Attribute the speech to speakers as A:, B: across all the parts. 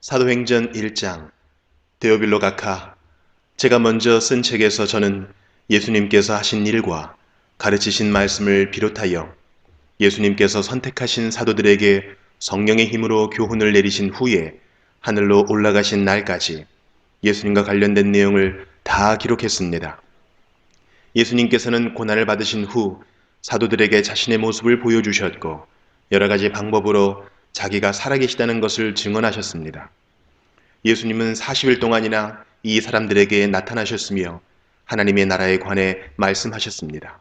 A: 사도행전 1장. 데오빌로 각하, 제가 먼저 쓴 책에서 저는 예수님께서 하신 일과 가르치신 말씀을 비롯하여 예수님께서 선택하신 사도들에게 성령의 힘으로 교훈을 내리신 후에 하늘로 올라가신 날까지 예수님과 관련된 내용을 다 기록했습니다. 예수님께서는 고난을 받으신 후 사도들에게 자신의 모습을 보여주셨고 여러 가지 방법으로 자기가 살아계시다는 것을 증언하셨습니다. 예수님은 40일 동안이나 이 사람들에게 나타나셨으며 하나님의 나라에 관해 말씀하셨습니다.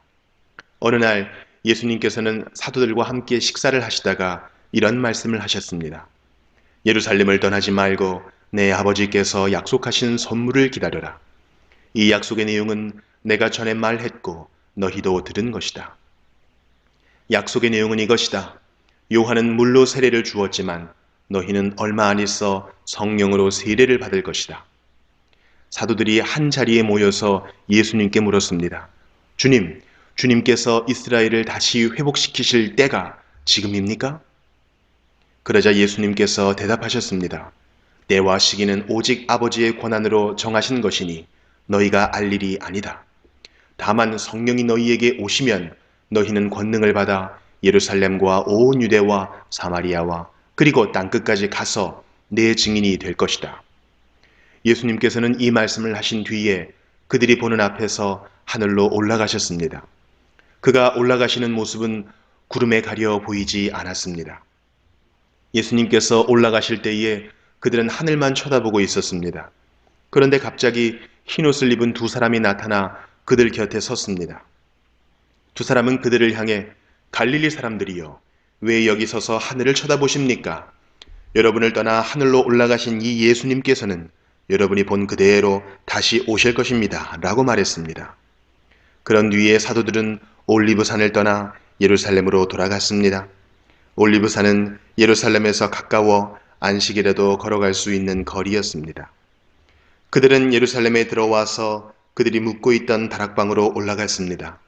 A: 어느 날 예수님께서는 사도들과 함께 식사를 하시다가 이런 말씀을 하셨습니다. 예루살렘을 떠나지 말고 내 아버지께서 약속하신 선물을 기다려라. 이 약속의 내용은 내가 전에 말했고 너희도 들은 것이다. 약속의 내용은 이것이다. 요한은 물로 세례를 주었지만 너희는 얼마 안 있어 성령으로 세례를 받을 것이다. 사도들이 한 자리에 모여서 예수님께 물었습니다. 주님, 주님께서 이스라엘을 다시 회복시키실 때가 지금입니까? 그러자 예수님께서 대답하셨습니다. 때와 시기는 오직 아버지의 권한으로 정하신 것이니 너희가 알 일이 아니다. 다만 성령이 너희에게 오시면 너희는 권능을 받아 예루살렘과 온 유대와 사마리아와 그리고 땅끝까지 가서 내 증인이 될 것이다. 예수님께서는 이 말씀을 하신 뒤에 그들이 보는 앞에서 하늘로 올라가셨습니다. 그가 올라가시는 모습은 구름에 가려 보이지 않았습니다. 예수님께서 올라가실 때에 그들은 하늘만 쳐다보고 있었습니다. 그런데 갑자기 흰옷을 입은 두 사람이 나타나 그들 곁에 섰습니다. 두 사람은 그들을 향해 갈릴리 사람들이여, 왜 여기 서서 하늘을 쳐다보십니까? 여러분을 떠나 하늘로 올라가신 이 예수님께서는 여러분이 본 그대로 다시 오실 것입니다. 라고 말했습니다. 그런 뒤에 사도들은 올리브산을 떠나 예루살렘으로 돌아갔습니다. 올리브산은 예루살렘에서 가까워 안식일에도 걸어갈 수 있는 거리였습니다. 그들은 예루살렘에 들어와서 그들이 묵고 있던 다락방으로 올라갔습니다.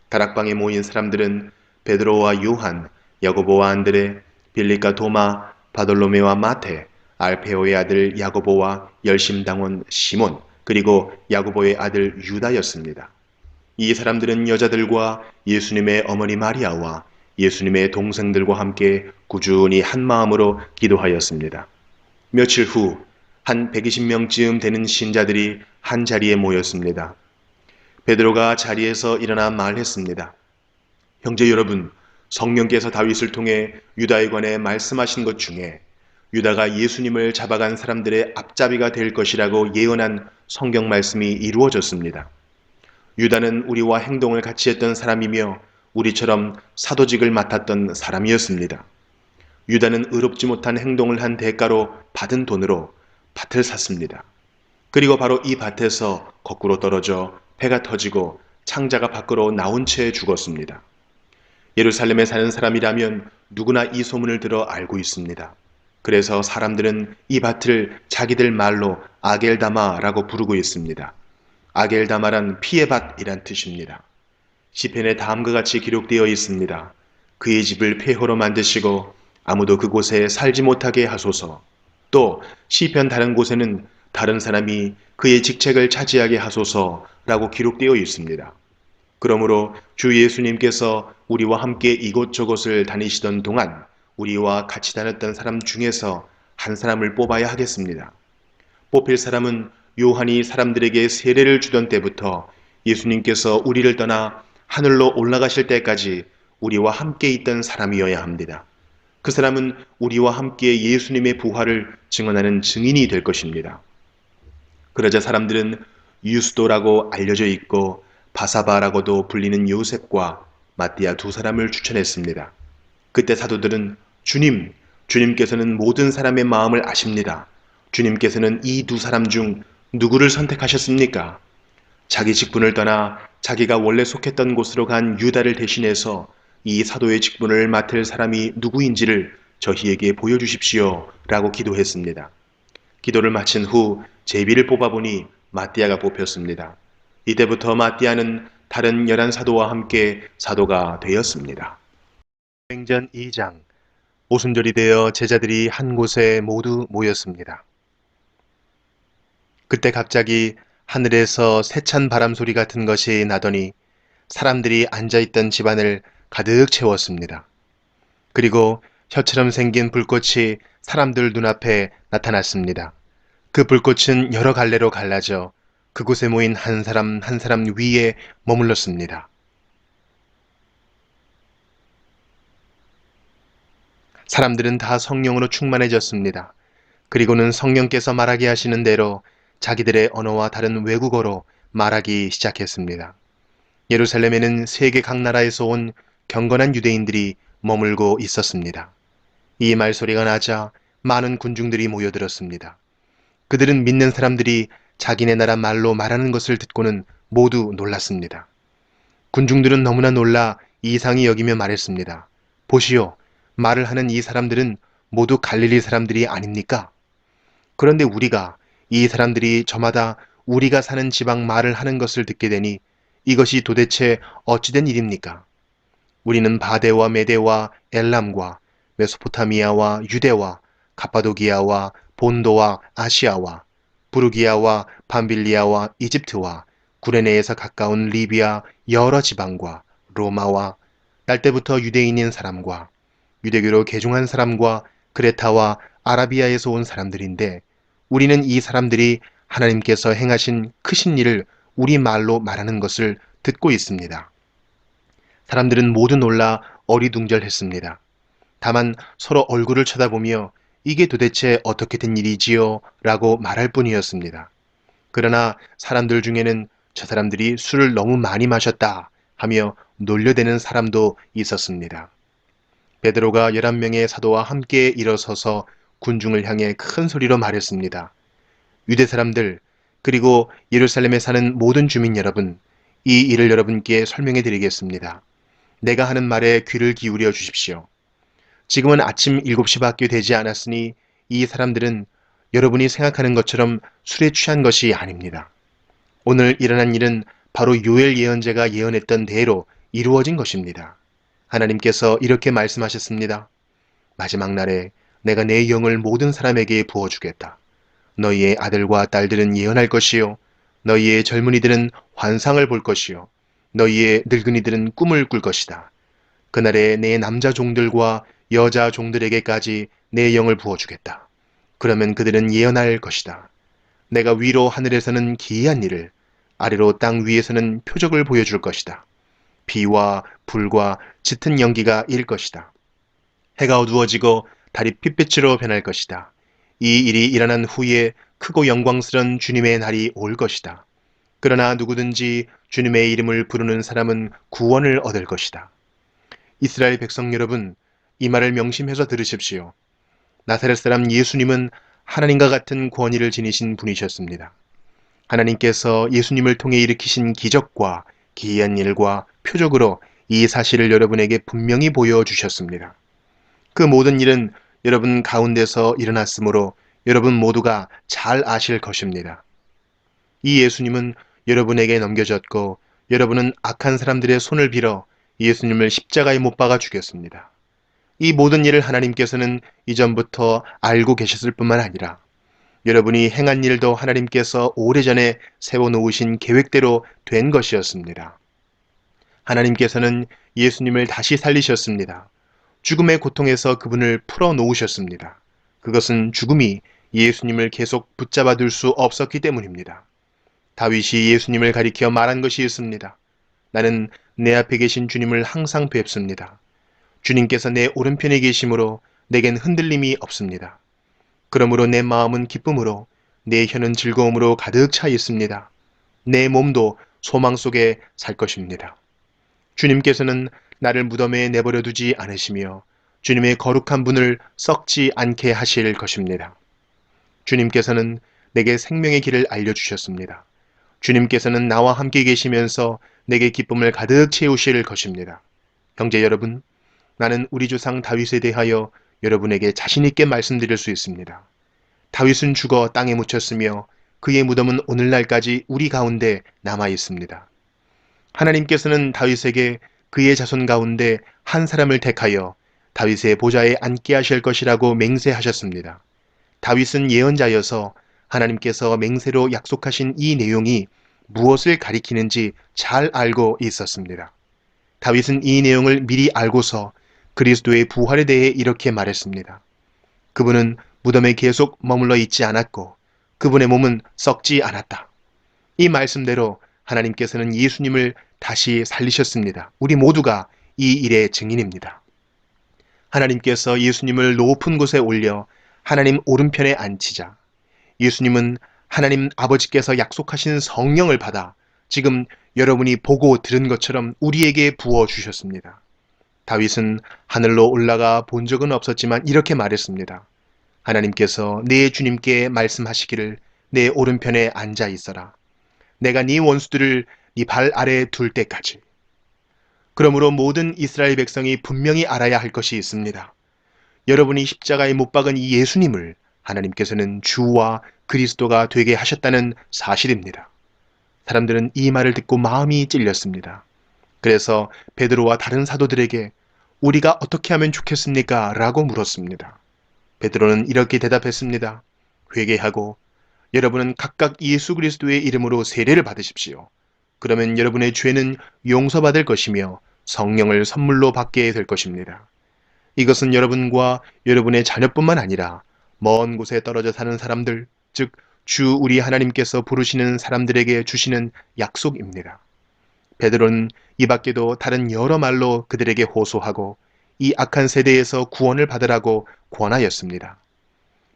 A: 다락방에 모인 사람들은 베드로와 요한, 야고보와 안드레, 빌립과 도마, 바돌로메와 마테, 알페오의 아들 야고보와 열심당원 시몬, 그리고 야고보의 아들 유다였습니다. 이 사람들은 여자들과 예수님의 어머니 마리아와 예수님의 동생들과 함께 꾸준히 한 마음으로 기도하였습니다. 며칠 후 한 120명쯤 되는 신자들이 한 자리에 모였습니다. 베드로가 자리에서 일어나 말했습니다. 형제 여러분, 성령께서 다윗을 통해 유다에 관해 말씀하신 것 중에 유다가 예수님을 잡아간 사람들의 앞잡이가 될 것이라고 예언한 성경 말씀이 이루어졌습니다. 유다는 우리와 행동을 같이 했던 사람이며 우리처럼 사도직을 맡았던 사람이었습니다. 유다는 의롭지 못한 행동을 한 대가로 받은 돈으로 밭을 샀습니다. 그리고 바로 이 밭에서 거꾸로 떨어져 배가 터지고 창자가 밖으로 나온 채 죽었습니다. 예루살렘에 사는 사람이라면 누구나 이 소문을 들어 알고 있습니다. 그래서 사람들은 이 밭을 자기들 말로 아겔다마라고 부르고 있습니다. 아겔다마란 피의 밭이란 뜻입니다. 시편에 다음과 같이 기록되어 있습니다. 그의 집을 폐허로 만드시고 아무도 그곳에 살지 못하게 하소서. 또 시편 다른 곳에는 다른 사람이 그의 직책을 차지하게 하소서라고 기록되어 있습니다. 그러므로 주 예수님께서 우리와 함께 이곳저곳을 다니시던 동안 우리와 같이 다녔던 사람 중에서 한 사람을 뽑아야 하겠습니다. 뽑힐 사람은 요한이 사람들에게 세례를 주던 때부터 예수님께서 우리를 떠나 하늘로 올라가실 때까지 우리와 함께 있던 사람이어야 합니다. 그 사람은 우리와 함께 예수님의 부활을 증언하는 증인이 될 것입니다. 그러자 사람들은 유스도라고 알려져 있고 바사바라고도 불리는 요셉과 마띠아 두 사람을 추천했습니다. 그때 사도들은 주님께서는 모든 사람의 마음을 아십니다. 주님께서는 이 두 사람 중 누구를 선택하셨습니까? 자기 직분을 떠나 자기가 원래 속했던 곳으로 간 유다를 대신해서 이 사도의 직분을 맡을 사람이 누구인지를 저희에게 보여주십시오 라고 기도했습니다. 기도를 마친 후 제비를 뽑아보니 마띠아가 뽑혔습니다. 이때부터 마띠아는 다른 11사도와 함께 사도가 되었습니다. 행전 2장. 오순절이 되어 제자들이 한 곳에 모두 모였습니다. 그때 갑자기 하늘에서 세찬 바람 소리 같은 것이 나더니 사람들이 앉아있던 집안을 가득 채웠습니다. 그리고 혀처럼 생긴 불꽃이 사람들 눈앞에 나타났습니다. 그 불꽃은 여러 갈래로 갈라져 그곳에 모인 한 사람 한 사람 위에 머물렀습니다. 사람들은 다 성령으로 충만해졌습니다. 그리고는 성령께서 말하게 하시는 대로 자기들의 언어와 다른 외국어로 말하기 시작했습니다. 예루살렘에는 세계 각 나라에서 온 경건한 유대인들이 머물고 있었습니다. 이 말소리가 나자 많은 군중들이 모여들었습니다. 그들은 믿는 사람들이 자기네 나라 말로 말하는 것을 듣고는 모두 놀랐습니다. 군중들은 너무나 놀라 이상히 여기며 말했습니다. 보시오, 말을 하는 이 사람들은 모두 갈릴리 사람들이 아닙니까? 그런데 우리가 이 사람들이 저마다 우리가 사는 지방 말을 하는 것을 듣게 되니 이것이 도대체 어찌된 일입니까? 우리는 바데와 메데와 엘람과 메소포타미아와 유대와 갑바도기아와 본도와 아시아와 부르기아와 밤빌리아와 이집트와 구레네에서 가까운 리비아 여러 지방과 로마와 날 때부터 유대인인 사람과 유대교로 개종한 사람과 그레타와 아라비아에서 온 사람들인데 우리는 이 사람들이 하나님께서 행하신 크신 일을 우리 말로 말하는 것을 듣고 있습니다. 사람들은 모두 놀라 어리둥절했습니다. 다만 서로 얼굴을 쳐다보며 이게 도대체 어떻게 된 일이지요? 라고 말할 뿐이었습니다. 그러나 사람들 중에는 저 사람들이 술을 너무 많이 마셨다 하며 놀려대는 사람도 있었습니다. 베드로가 11명의 사도와 함께 일어서서 군중을 향해 큰 소리로 말했습니다. 유대 사람들, 그리고 예루살렘에 사는 모든 주민 여러분, 이 일을 여러분께 설명해 드리겠습니다. 내가 하는 말에 귀를 기울여 주십시오. 지금은 아침 7시밖에 되지 않았으니 이 사람들은 여러분이 생각하는 것처럼 술에 취한 것이 아닙니다. 오늘 일어난 일은 바로 요엘 예언자가 예언했던 대로 이루어진 것입니다. 하나님께서 이렇게 말씀하셨습니다. 마지막 날에 내가 내 영을 모든 사람에게 부어주겠다. 너희의 아들과 딸들은 예언할 것이요. 너희의 젊은이들은 환상을 볼 것이요. 너희의 늙은이들은 꿈을 꿀 것이다. 그날에 내 남자 종들과 여자 종들에게까지 내 영을 부어주겠다. 그러면 그들은 예언할 것이다. 내가 위로 하늘에서는 기이한 일을, 아래로 땅 위에서는 표적을 보여줄 것이다. 비와 불과 짙은 연기가 일 것이다. 해가 어두워지고 달이 핏빛으로 변할 것이다. 이 일이 일어난 후에 크고 영광스런 주님의 날이 올 것이다. 그러나 누구든지 주님의 이름을 부르는 사람은 구원을 얻을 것이다. 이스라엘 백성 여러분, 이 말을 명심해서 들으십시오. 나사렛 사람 예수님은 하나님과 같은 권위를 지니신 분이셨습니다. 하나님께서 예수님을 통해 일으키신 기적과 기이한 일과 표적으로 이 사실을 여러분에게 분명히 보여주셨습니다. 그 모든 일은 여러분 가운데서 일어났으므로 여러분 모두가 잘 아실 것입니다. 이 예수님은 여러분에게 넘겨졌고 여러분은 악한 사람들의 손을 빌어 예수님을 십자가에 못 박아 죽였습니다. 이 모든 일을 하나님께서는 이전부터 알고 계셨을 뿐만 아니라 여러분이 행한 일도 하나님께서 오래전에 세워놓으신 계획대로 된 것이었습니다. 하나님께서는 예수님을 다시 살리셨습니다. 죽음의 고통에서 그분을 풀어놓으셨습니다. 그것은 죽음이 예수님을 계속 붙잡아둘 수 없었기 때문입니다. 다윗이 예수님을 가리켜 말한 것이 있습니다. 나는 내 앞에 계신 주님을 항상 뵙습니다. 주님께서 내 오른편에 계심으로 내겐 흔들림이 없습니다. 그러므로 내 마음은 기쁨으로 내 혀는 즐거움으로 가득 차 있습니다. 내 몸도 소망 속에 살 것입니다. 주님께서는 나를 무덤에 내버려 두지 않으시며 주님의 거룩한 분을 썩지 않게 하실 것입니다. 주님께서는 내게 생명의 길을 알려주셨습니다. 주님께서는 나와 함께 계시면서 내게 기쁨을 가득 채우실 것입니다. 형제 여러분, 나는 우리 조상 다윗에 대하여 여러분에게 자신 있게 말씀드릴 수 있습니다. 다윗은 죽어 땅에 묻혔으며 그의 무덤은 오늘날까지 우리 가운데 남아 있습니다. 하나님께서는 다윗에게 그의 자손 가운데 한 사람을 택하여 다윗의 보좌에 앉게 하실 것이라고 맹세하셨습니다. 다윗은 예언자여서 하나님께서 맹세로 약속하신 이 내용이 무엇을 가리키는지 잘 알고 있었습니다. 다윗은 이 내용을 미리 알고서 그리스도의 부활에 대해 이렇게 말했습니다. 그분은 무덤에 계속 머물러 있지 않았고 그분의 몸은 썩지 않았다. 이 말씀대로 하나님께서는 예수님을 다시 살리셨습니다. 우리 모두가 이 일의 증인입니다. 하나님께서 예수님을 높은 곳에 올려 하나님 오른편에 앉히자 예수님은 하나님 아버지께서 약속하신 성령을 받아 지금 여러분이 보고 들은 것처럼 우리에게 부어주셨습니다. 다윗은 하늘로 올라가 본 적은 없었지만 이렇게 말했습니다. 하나님께서 내 주님께 말씀하시기를 내 오른편에 앉아 있어라. 내가 네 원수들을 네 발 아래에 둘 때까지. 그러므로 모든 이스라엘 백성이 분명히 알아야 할 것이 있습니다. 여러분이 십자가에 못 박은 이 예수님을 하나님께서는 주와 그리스도가 되게 하셨다는 사실입니다. 사람들은 이 말을 듣고 마음이 찔렸습니다. 그래서 베드로와 다른 사도들에게 우리가 어떻게 하면 좋겠습니까? 라고 물었습니다. 베드로는 이렇게 대답했습니다. 회개하고 여러분은 각각 예수 그리스도의 이름으로 세례를 받으십시오. 그러면 여러분의 죄는 용서받을 것이며 성령을 선물로 받게 될 것입니다. 이것은 여러분과 여러분의 자녀뿐만 아니라 먼 곳에 떨어져 사는 사람들, 즉 주 우리 하나님께서 부르시는 사람들에게 주시는 약속입니다. 베드로는 이 밖에도 다른 여러 말로 그들에게 호소하고 이 악한 세대에서 구원을 받으라고 권하였습니다.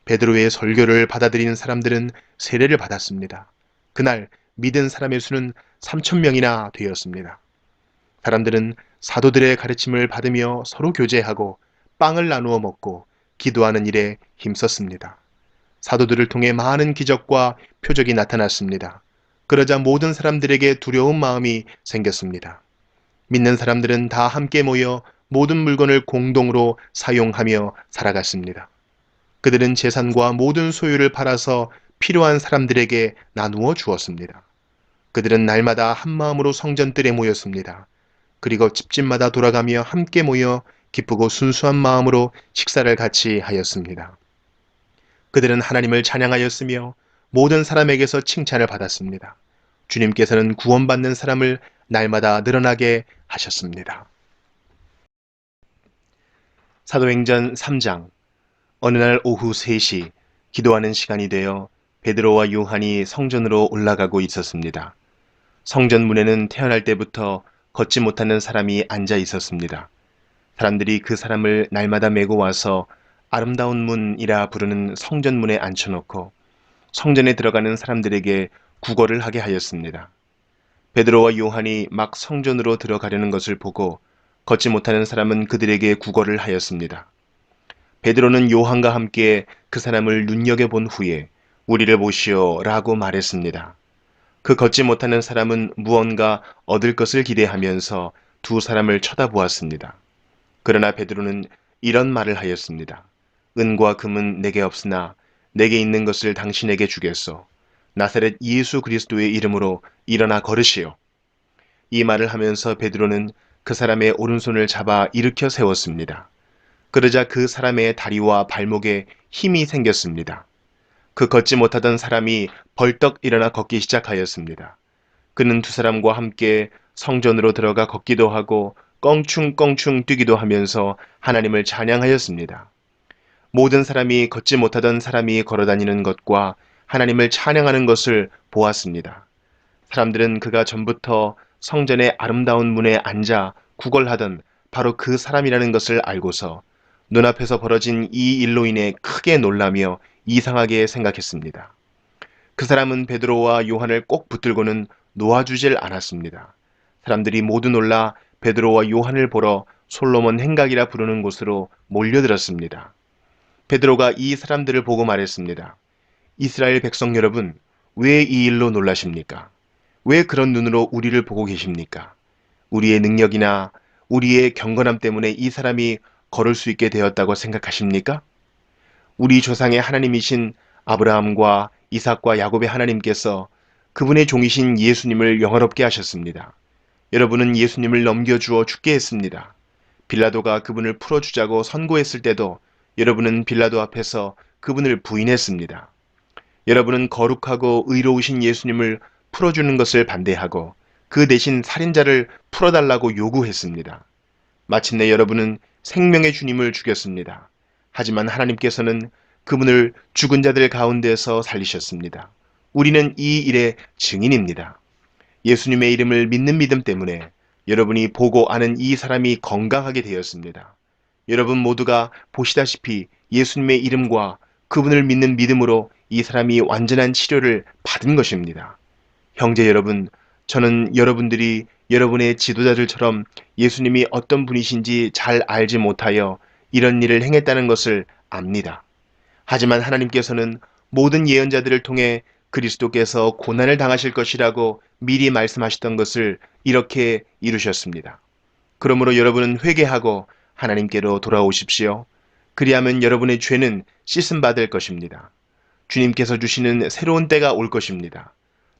A: 베드로의 설교를 받아들인 사람들은 세례를 받았습니다. 그날 믿은 사람의 수는 3,000명이나 되었습니다. 사람들은 사도들의 가르침을 받으며 서로 교제하고 빵을 나누어 먹고 기도하는 일에 힘썼습니다. 사도들을 통해 많은 기적과 표적이 나타났습니다. 그러자 모든 사람들에게 두려운 마음이 생겼습니다. 믿는 사람들은 다 함께 모여 모든 물건을 공동으로 사용하며 살아갔습니다. 그들은 재산과 모든 소유를 팔아서 필요한 사람들에게 나누어 주었습니다. 그들은 날마다 한 마음으로 성전뜰에 모였습니다. 그리고 집집마다 돌아가며 함께 모여 기쁘고 순수한 마음으로 식사를 같이 하였습니다. 그들은 하나님을 찬양하였으며 모든 사람에게서 칭찬을 받았습니다. 주님께서는 구원받는 사람을 날마다 늘어나게 하셨습니다. 사도행전 3장. 어느 날 오후 3시 기도하는 시간이 되어 베드로와 요한이 성전으로 올라가고 있었습니다. 성전 문에는 태어날 때부터 걷지 못하는 사람이 앉아 있었습니다. 사람들이 그 사람을 날마다 메고 와서 아름다운 문이라 부르는 성전 문에 앉혀놓고 성전에 들어가는 사람들에게 구걸을 하게 하였습니다. 베드로와 요한이 막 성전으로 들어가려는 것을 보고 걷지 못하는 사람은 그들에게 구걸을 하였습니다. 베드로는 요한과 함께 그 사람을 눈여겨본 후에 우리를 보시오 라고 말했습니다. 그 걷지 못하는 사람은 무언가 얻을 것을 기대하면서 두 사람을 쳐다보았습니다. 그러나 베드로는 이런 말을 하였습니다. 은과 금은 내게 없으나 내게 있는 것을 당신에게 주겠소. 나사렛 예수 그리스도의 이름으로 일어나 걸으시오. 이 말을 하면서 베드로는 그 사람의 오른손을 잡아 일으켜 세웠습니다. 그러자 그 사람의 다리와 발목에 힘이 생겼습니다. 그 걷지 못하던 사람이 벌떡 일어나 걷기 시작하였습니다. 그는 두 사람과 함께 성전으로 들어가 걷기도 하고 껑충껑충 뛰기도 하면서 하나님을 찬양하였습니다. 모든 사람이 걷지 못하던 사람이 걸어다니는 것과 하나님을 찬양하는 것을 보았습니다. 사람들은 그가 전부터 성전의 아름다운 문에 앉아 구걸하던 바로 그 사람이라는 것을 알고서 눈앞에서 벌어진 이 일로 인해 크게 놀라며 이상하게 생각했습니다. 그 사람은 베드로와 요한을 꼭 붙들고는 놓아주질 않았습니다. 사람들이 모두 놀라 베드로와 요한을 보러 솔로몬 행각이라 부르는 곳으로 몰려들었습니다. 베드로가 이 사람들을 보고 말했습니다. 이스라엘 백성 여러분, 왜 이 일로 놀라십니까? 왜 그런 눈으로 우리를 보고 계십니까? 우리의 능력이나 우리의 경건함 때문에 이 사람이 걸을 수 있게 되었다고 생각하십니까? 우리 조상의 하나님이신 아브라함과 이삭과 야곱의 하나님께서 그분의 종이신 예수님을 영화롭게 하셨습니다. 여러분은 예수님을 넘겨주어 죽게 했습니다. 빌라도가 그분을 풀어주자고 선고했을 때도 여러분은 빌라도 앞에서 그분을 부인했습니다. 여러분은 거룩하고 의로우신 예수님을 풀어주는 것을 반대하고 그 대신 살인자를 풀어달라고 요구했습니다. 마침내 여러분은 생명의 주님을 죽였습니다. 하지만 하나님께서는 그분을 죽은 자들 가운데서 살리셨습니다. 우리는 이 일의 증인입니다. 예수님의 이름을 믿는 믿음 때문에 여러분이 보고 아는 이 사람이 건강하게 되었습니다. 여러분 모두가 보시다시피 예수님의 이름과 그분을 믿는 믿음으로 이 사람이 완전한 치료를 받은 것입니다. 형제 여러분, 저는 여러분들이 여러분의 지도자들처럼 예수님이 어떤 분이신지 잘 알지 못하여 이런 일을 행했다는 것을 압니다. 하지만 하나님께서는 모든 예언자들을 통해 그리스도께서 고난을 당하실 것이라고 미리 말씀하셨던 것을 이렇게 이루셨습니다. 그러므로 여러분은 회개하고 하나님께로 돌아오십시오. 그리하면 여러분의 죄는 씻음 받을 것입니다. 주님께서 주시는 새로운 때가 올 것입니다.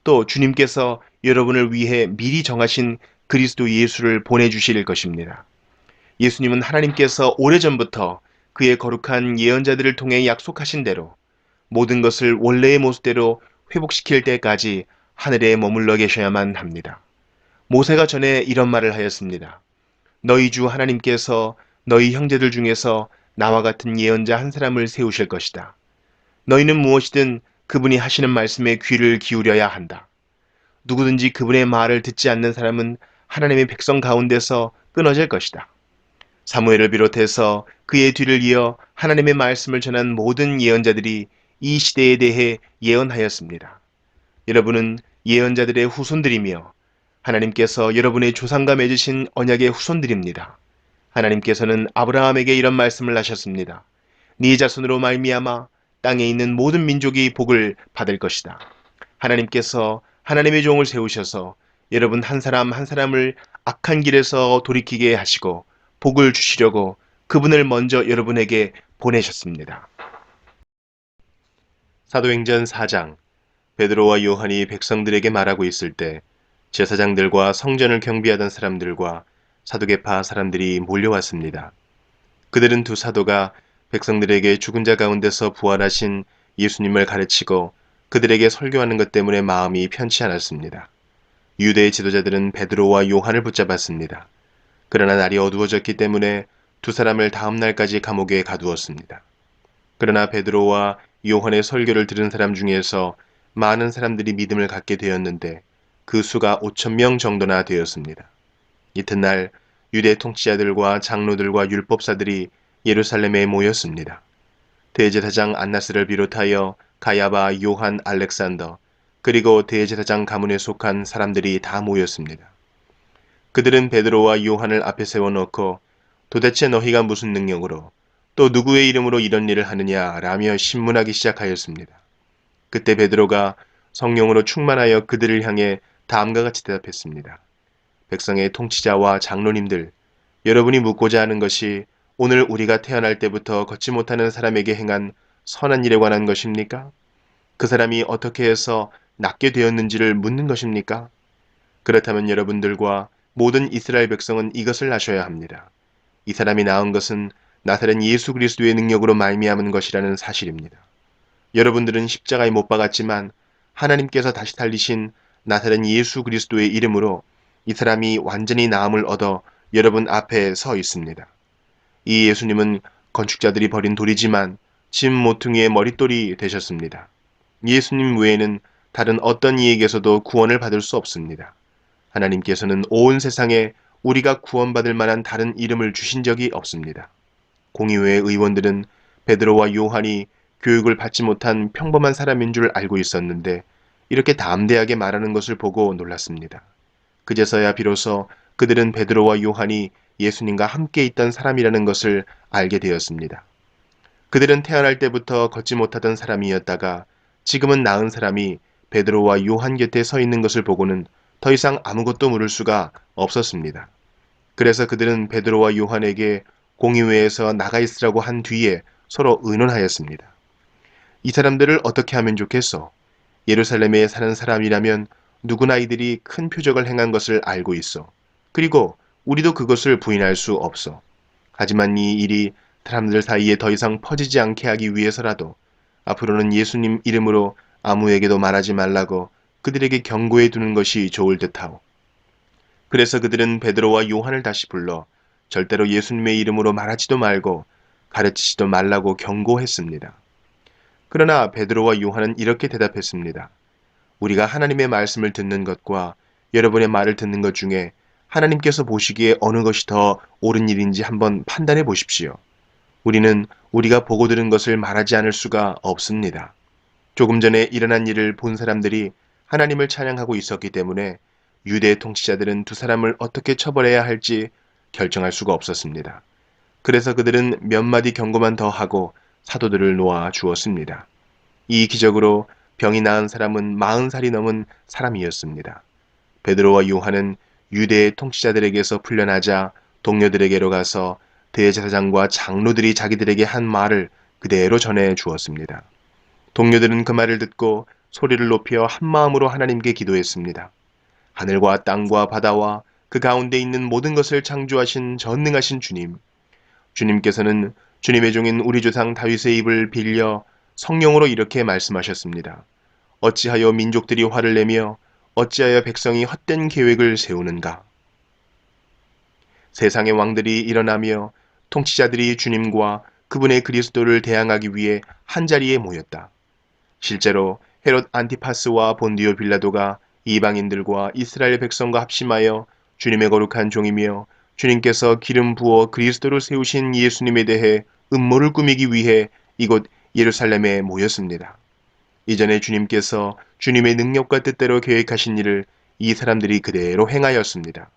A: 또 주님께서 여러분을 위해 미리 정하신 그리스도 예수를 보내주실 것입니다. 예수님은 하나님께서 오래전부터 그의 거룩한 예언자들을 통해 약속하신 대로 모든 것을 원래의 모습대로 회복시킬 때까지 하늘에 머물러 계셔야만 합니다. 모세가 전에 이런 말을 하였습니다. 너희 주 하나님께서 너희 형제들 중에서 나와 같은 예언자 한 사람을 세우실 것이다. 너희는 무엇이든 그분이 하시는 말씀에 귀를 기울여야 한다. 누구든지 그분의 말을 듣지 않는 사람은 하나님의 백성 가운데서 끊어질 것이다. 사무엘을 비롯해서 그의 뒤를 이어 하나님의 말씀을 전한 모든 예언자들이 이 시대에 대해 예언하였습니다. 여러분은 예언자들의 후손들이며 하나님께서 여러분의 조상과 맺으신 언약의 후손들입니다. 하나님께서는 아브라함에게 이런 말씀을 하셨습니다. 네 자손으로 말미암아 땅에 있는 모든 민족이 복을 받을 것이다. 하나님께서 하나님의 종을 세우셔서 여러분 한 사람 한 사람을 악한 길에서 돌이키게 하시고 복을 주시려고 그분을 먼저 여러분에게 보내셨습니다. 사도행전 4장. 베드로와 요한이 백성들에게 말하고 있을 때 제사장들과 성전을 경비하던 사람들과 사두개파 사람들이 몰려왔습니다. 그들은 두 사도가 백성들에게 죽은 자 가운데서 부활하신 예수님을 가르치고 그들에게 설교하는 것 때문에 마음이 편치 않았습니다. 유대의 지도자들은 베드로와 요한을 붙잡았습니다. 그러나 날이 어두워졌기 때문에 두 사람을 다음 날까지 감옥에 가두었습니다. 그러나 베드로와 요한의 설교를 들은 사람 중에서 많은 사람들이 믿음을 갖게 되었는데 그 수가 5,000명 정도나 되었습니다. 이튿날 유대 통치자들과 장로들과 율법사들이 예루살렘에 모였습니다. 대제사장 안나스를 비롯하여 가야바, 요한, 알렉산더, 그리고 대제사장 가문에 속한 사람들이 다 모였습니다. 그들은 베드로와 요한을 앞에 세워놓고 도대체 너희가 무슨 능력으로 또 누구의 이름으로 이런 일을 하느냐 라며 신문하기 시작하였습니다. 그때 베드로가 성령으로 충만하여 그들을 향해 다음과 같이 대답했습니다. 백성의 통치자와 장로님들, 여러분이 묻고자 하는 것이 오늘 우리가 태어날 때부터 걷지 못하는 사람에게 행한 선한 일에 관한 것입니까? 그 사람이 어떻게 해서 낫게 되었는지를 묻는 것입니까? 그렇다면 여러분들과 모든 이스라엘 백성은 이것을 아셔야 합니다. 이 사람이 나은 것은 나사렛 예수 그리스도의 능력으로 말미암은 것이라는 사실입니다. 여러분들은 십자가에 못 박았지만 하나님께서 다시 살리신 나사렛 예수 그리스도의 이름으로 이 사람이 완전히 나음을 얻어 여러분 앞에 서 있습니다. 이 예수님은 건축자들이 버린 돌이지만 짐 모퉁이의 머릿돌이 되셨습니다. 예수님 외에는 다른 어떤 이에게서도 구원을 받을 수 없습니다. 하나님께서는 온 세상에 우리가 구원받을 만한 다른 이름을 주신 적이 없습니다. 공의회 의원들은 베드로와 요한이 교육을 받지 못한 평범한 사람인 줄 알고 있었는데 이렇게 담대하게 말하는 것을 보고 놀랐습니다. 그제서야 비로소 그들은 베드로와 요한이 예수님과 함께 있던 사람이라는 것을 알게 되었습니다. 그들은 태어날 때부터 걷지 못하던 사람이었다가 지금은 나은 사람이 베드로와 요한 곁에 서 있는 것을 보고는 더 이상 아무것도 물을 수가 없었습니다. 그래서 그들은 베드로와 요한에게 공의회에서 나가 있으라고 한 뒤에 서로 의논하였습니다. 이 사람들을 어떻게 하면 좋겠소? 예루살렘에 사는 사람이라면 누구나 이들이 큰 표적을 행한 것을 알고 있어. 그리고 우리도 그것을 부인할 수 없어. 하지만 이 일이 사람들 사이에 더 이상 퍼지지 않게 하기 위해서라도 앞으로는 예수님 이름으로 아무에게도 말하지 말라고 그들에게 경고해 두는 것이 좋을 듯하오. 그래서 그들은 베드로와 요한을 다시 불러 절대로 예수님의 이름으로 말하지도 말고 가르치지도 말라고 경고했습니다. 그러나 베드로와 요한은 이렇게 대답했습니다. 우리가 하나님의 말씀을 듣는 것과 여러분의 말을 듣는 것 중에 하나님께서 보시기에 어느 것이 더 옳은 일인지 한번 판단해 보십시오. 우리는 우리가 보고 들은 것을 말하지 않을 수가 없습니다. 조금 전에 일어난 일을 본 사람들이 하나님을 찬양하고 있었기 때문에 유대 통치자들은 두 사람을 어떻게 처벌해야 할지 결정할 수가 없었습니다. 그래서 그들은 몇 마디 경고만 더 하고 사도들을 놓아 주었습니다. 이 기적으로 병이 나은 사람은 40살이 넘은 사람이었습니다. 베드로와 요한은 유대의 통치자들에게서 풀려나자 동료들에게로 가서 대제사장과 장로들이 자기들에게 한 말을 그대로 전해 주었습니다. 동료들은 그 말을 듣고 소리를 높여 한 마음으로 하나님께 기도했습니다. 하늘과 땅과 바다와 그 가운데 있는 모든 것을 창조하신 전능하신 주님, 주님께서는 주님의 종인 우리 조상 다윗의 입을 빌려 성령으로 이렇게 말씀하셨습니다. 어찌하여 민족들이 화를 내며 어찌하여 백성이 헛된 계획을 세우는가? 세상의 왕들이 일어나며 통치자들이 주님과 그분의 그리스도를 대항하기 위해 한자리에 모였다. 실제로 헤롯 안티파스와 본디오 빌라도가 이방인들과 이스라엘 백성과 합심하여 주님의 거룩한 종이며 주님께서 기름 부어 그리스도로 세우신 예수님에 대해 음모를 꾸미기 위해 이곳 예루살렘에 모였습니다. 이전에 주님께서 주님의 능력과 뜻대로 계획하신 일을 이 사람들이 그대로 행하였습니다.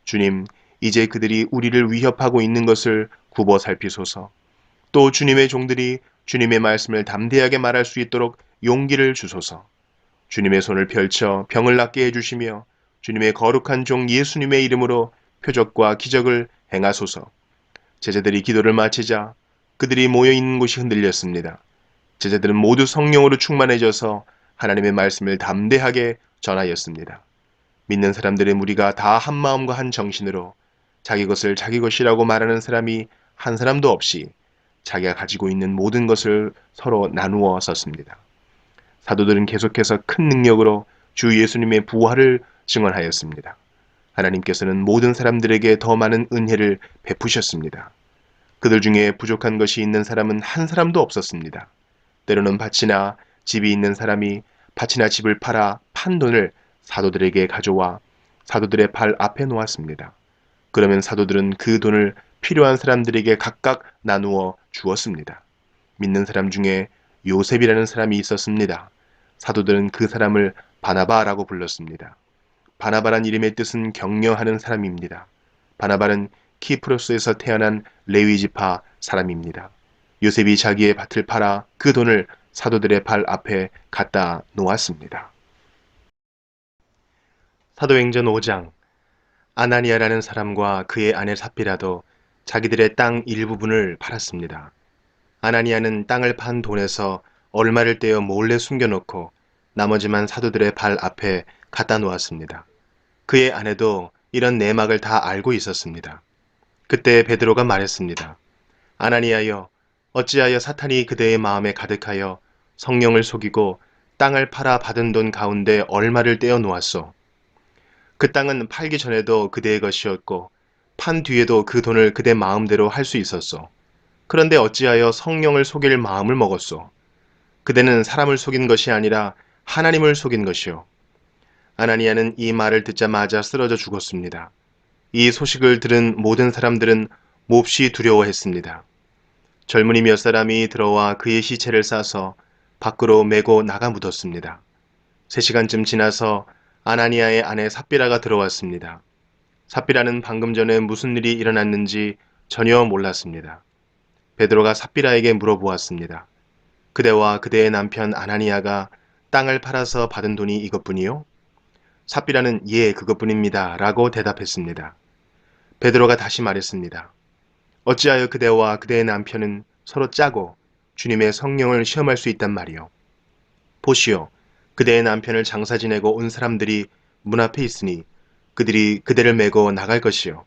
A: 주님, 이제 그들이 우리를 위협하고 있는 것을 굽어 살피소서. 또 주님의 종들이 주님의 말씀을 담대하게 말할 수 있도록 용기를 주소서. 주님의 손을 펼쳐 병을 낫게 해주시며 주님의 거룩한 종 예수님의 이름으로 표적과 기적을 행하소서. 제자들이 기도를 마치자 그들이 모여있는 곳이 흔들렸습니다. 제자들은 모두 성령으로 충만해져서 하나님의 말씀을 담대하게 전하였습니다. 믿는 사람들의 무리가 다 한 마음과 한 정신으로 자기 것을 자기 것이라고 말하는 사람이 한 사람도 없이 자기가 가지고 있는 모든 것을 서로 나누어 썼습니다. 사도들은 계속해서 큰 능력으로 주 예수님의 부활을 증언하였습니다. 하나님께서는 모든 사람들에게 더 많은 은혜를 베푸셨습니다. 그들 중에 부족한 것이 있는 사람은 한 사람도 없었습니다. 때로는 밭이나 집이 있는 사람이 밭이나 집을 팔아 판 돈을 사도들에게 가져와 사도들의 발 앞에 놓았습니다. 그러면 사도들은 그 돈을 필요한 사람들에게 각각 나누어 주었습니다. 믿는 사람 중에 요셉이라는 사람이 있었습니다. 사도들은 그 사람을 바나바라고 불렀습니다. 바나바란 이름의 뜻은 격려하는 사람입니다. 바나바는 키프로스에서 태어난 레위 지파 사람입니다. 요셉이 자기의 밭을 팔아 그 돈을 사도들의 발 앞에 갖다 놓았습니다. 사도행전 5장. 아나니아라는 사람과 그의 아내 삽비라도 자기들의 땅 일부분을 팔았습니다. 아나니아는 땅을 판 돈에서 얼마를 떼어 몰래 숨겨놓고 나머지만 사도들의 발 앞에 갖다 놓았습니다. 그의 아내도 이런 내막을 다 알고 있었습니다. 그때 베드로가 말했습니다. 아나니아여, 어찌하여 사탄이 그대의 마음에 가득하여 성령을 속이고 땅을 팔아 받은 돈 가운데 얼마를 떼어 놓았소? 그 땅은 팔기 전에도 그대의 것이었고 판 뒤에도 그 돈을 그대 마음대로 할 수 있었소. 그런데 어찌하여 성령을 속일 마음을 먹었소? 그대는 사람을 속인 것이 아니라 하나님을 속인 것이요. 아나니아는 이 말을 듣자마자 쓰러져 죽었습니다. 이 소식을 들은 모든 사람들은 몹시 두려워했습니다. 젊은이 몇 사람이 들어와 그의 시체를 싸서 밖으로 메고 나가 묻었습니다. 3시간쯤 지나서 아나니아의 아내 삽비라가 들어왔습니다. 삽비라는 방금 전에 무슨 일이 일어났는지 전혀 몰랐습니다. 베드로가 삽비라에게 물어보았습니다. 그대와 그대의 남편 아나니아가 땅을 팔아서 받은 돈이 이것뿐이요? 삽비라는 예, 그것뿐입니다. 라고 대답했습니다. 베드로가 다시 말했습니다. 어찌하여 그대와 그대의 남편은 서로 짜고 주님의 성령을 시험할 수 있단 말이요. 보시오, 그대의 남편을 장사 지내고 온 사람들이 문 앞에 있으니 그들이 그대를 메고 나갈 것이요.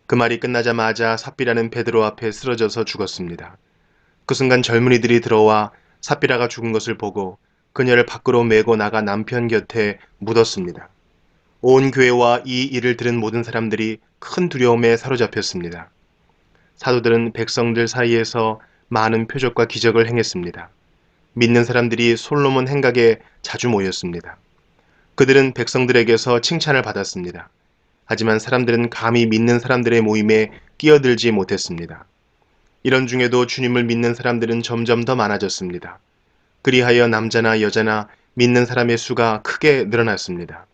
A: 그 말이 끝나자마자 삽비라는 베드로 앞에 쓰러져서 죽었습니다. 그 순간 젊은이들이 들어와 삽비라가 죽은 것을 보고 그녀를 밖으로 메고 나가 남편 곁에 묻었습니다. 온 교회와 이 일을 들은 모든 사람들이 큰 두려움에 사로잡혔습니다. 사도들은 백성들 사이에서 많은 표적과 기적을 행했습니다. 믿는 사람들이 솔로몬 행각에 자주 모였습니다. 그들은 백성들에게서 칭찬을 받았습니다. 하지만 사람들은 감히 믿는 사람들의 모임에 끼어들지 못했습니다. 이런 중에도 주님을 믿는 사람들은 점점 더 많아졌습니다. 그리하여 남자나 여자나 믿는 사람의 수가 크게 늘어났습니다.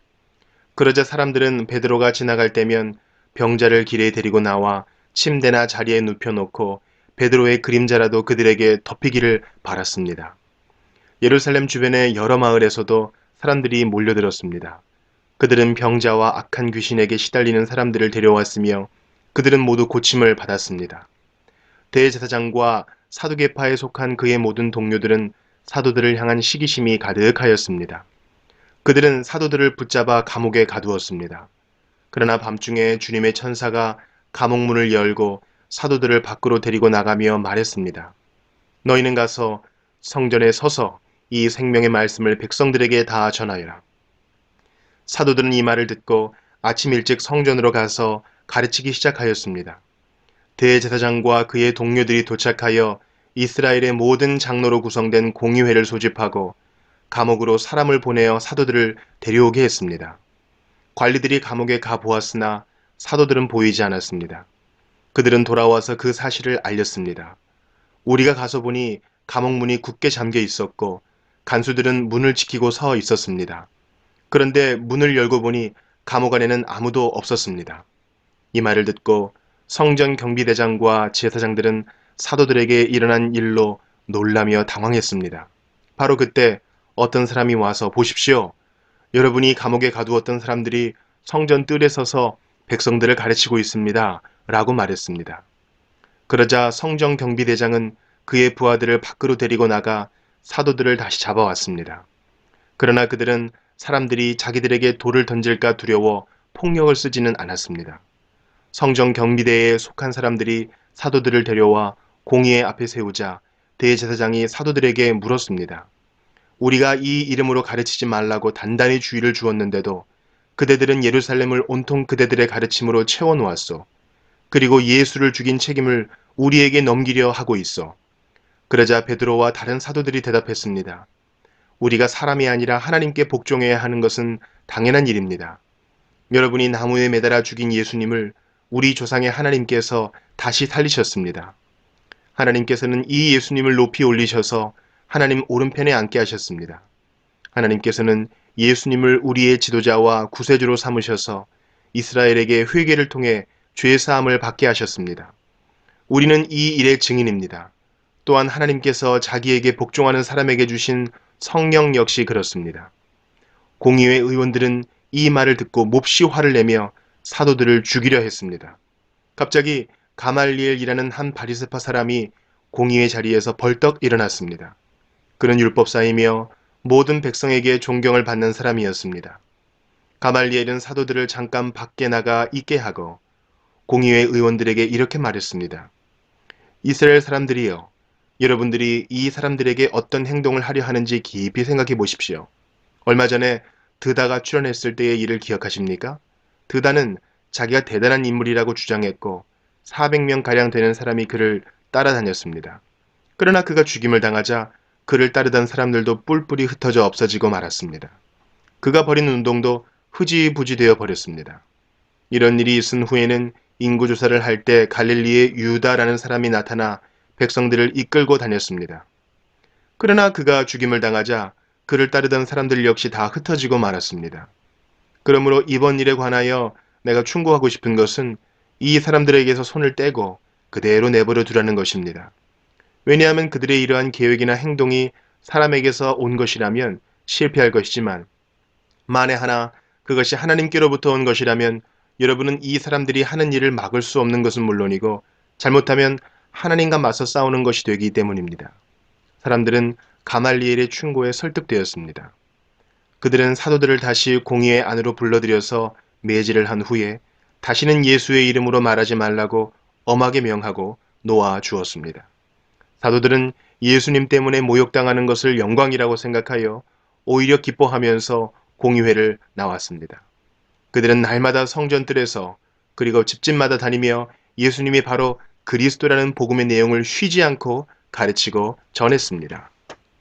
A: 그러자 사람들은 베드로가 지나갈 때면 병자를 길에 데리고 나와 침대나 자리에 눕혀놓고 베드로의 그림자라도 그들에게 덮이기를 바랐습니다. 예루살렘 주변의 여러 마을에서도 사람들이 몰려들었습니다. 그들은 병자와 악한 귀신에게 시달리는 사람들을 데려왔으며 그들은 모두 고침을 받았습니다. 대제사장과 사두개파에 속한 그의 모든 동료들은 사도들을 향한 시기심이 가득하였습니다. 그들은 사도들을 붙잡아 감옥에 가두었습니다. 그러나 밤중에 주님의 천사가 감옥 문을 열고 사도들을 밖으로 데리고 나가며 말했습니다. 너희는 가서 성전에 서서 이 생명의 말씀을 백성들에게 다 전하여라. 사도들은 이 말을 듣고 아침 일찍 성전으로 가서 가르치기 시작하였습니다. 대제사장과 그의 동료들이 도착하여 이스라엘의 모든 장로로 구성된 공의회를 소집하고 감옥으로 사람을 보내어 사도들을 데려오게 했습니다. 관리들이 감옥에 가 보았으나 사도들은 보이지 않았습니다. 그들은 돌아와서 그 사실을 알렸습니다. 우리가 가서 보니 감옥 문이 굳게 잠겨 있었고 간수들은 문을 지키고 서 있었습니다. 그런데 문을 열고 보니 감옥 안에는 아무도 없었습니다. 이 말을 듣고 성전 경비대장과 제사장들은 사도들에게 일어난 일로 놀라며 당황했습니다. 바로 그때 어떤 사람이 와서 보십시오. 여러분이 감옥에 가두었던 사람들이 성전 뜰에 서서 백성들을 가르치고 있습니다. 라고 말했습니다. 그러자 성전 경비대장은 그의 부하들을 밖으로 데리고 나가 사도들을 다시 잡아왔습니다. 그러나 그들은 사람들이 자기들에게 돌을 던질까 두려워 폭력을 쓰지는 않았습니다. 성전 경비대에 속한 사람들이 사도들을 데려와 공의회 앞에 세우자 대제사장이 사도들에게 물었습니다. 우리가 이 이름으로 가르치지 말라고 단단히 주의를 주었는데도 그대들은 예루살렘을 온통 그대들의 가르침으로 채워놓았소. 그리고 예수를 죽인 책임을 우리에게 넘기려 하고 있어. 그러자 베드로와 다른 사도들이 대답했습니다. 우리가 사람이 아니라 하나님께 복종해야 하는 것은 당연한 일입니다. 여러분이 나무에 매달아 죽인 예수님을 우리 조상의 하나님께서 다시 살리셨습니다. 하나님께서는 이 예수님을 높이 올리셔서 하나님 오른편에 앉게 하셨습니다. 하나님께서는 예수님을 우리의 지도자와 구세주로 삼으셔서 이스라엘에게 회개를 통해 죄 사함을 받게 하셨습니다. 우리는 이 일의 증인입니다. 또한 하나님께서 자기에게 복종하는 사람에게 주신 성령 역시 그렇습니다. 공의회 의원들은 이 말을 듣고 몹시 화를 내며 사도들을 죽이려 했습니다. 갑자기 가말리엘이라는 한 바리새파 사람이 공의회 자리에서 벌떡 일어났습니다. 그는 율법사이며 모든 백성에게 존경을 받는 사람이었습니다. 가말리엘은 사도들을 잠깐 밖에 나가 있게 하고 공의회 의원들에게 이렇게 말했습니다. 이스라엘 사람들이여, 여러분들이 이 사람들에게 어떤 행동을 하려 하는지 깊이 생각해 보십시오. 얼마 전에 드다가 출연했을 때의 일을 기억하십니까? 드다는 자기가 대단한 인물이라고 주장했고 400명가량 되는 사람이 그를 따라다녔습니다. 그러나 그가 죽임을 당하자 그를 따르던 사람들도 뿔뿔이 흩어져 없어지고 말았습니다. 그가 벌인 운동도 흐지부지 되어 버렸습니다. 이런 일이 있은 후에는 인구조사를 할 때 갈릴리의 유다라는 사람이 나타나 백성들을 이끌고 다녔습니다. 그러나 그가 죽임을 당하자 그를 따르던 사람들 역시 다 흩어지고 말았습니다. 그러므로 이번 일에 관하여 내가 충고하고 싶은 것은 이 사람들에게서 손을 떼고 그대로 내버려 두라는 것입니다. 왜냐하면 그들의 이러한 계획이나 행동이 사람에게서 온 것이라면 실패할 것이지만 만에 하나 그것이 하나님께로부터 온 것이라면 여러분은 이 사람들이 하는 일을 막을 수 없는 것은 물론이고 잘못하면 하나님과 맞서 싸우는 것이 되기 때문입니다. 사람들은 가말리엘의 충고에 설득되었습니다. 그들은 사도들을 다시 공의회 안으로 불러들여서 매질을 한 후에
B: 다시는 예수의 이름으로 말하지 말라고 엄하게 명하고 놓아 주었습니다. 사도들은 예수님 때문에 모욕당하는 것을 영광이라고 생각하여 오히려 기뻐하면서 공의회를 나왔습니다. 그들은 날마다 성전들에서 그리고 집집마다 다니며 예수님이 바로 그리스도라는 복음의 내용을 쉬지 않고 가르치고 전했습니다.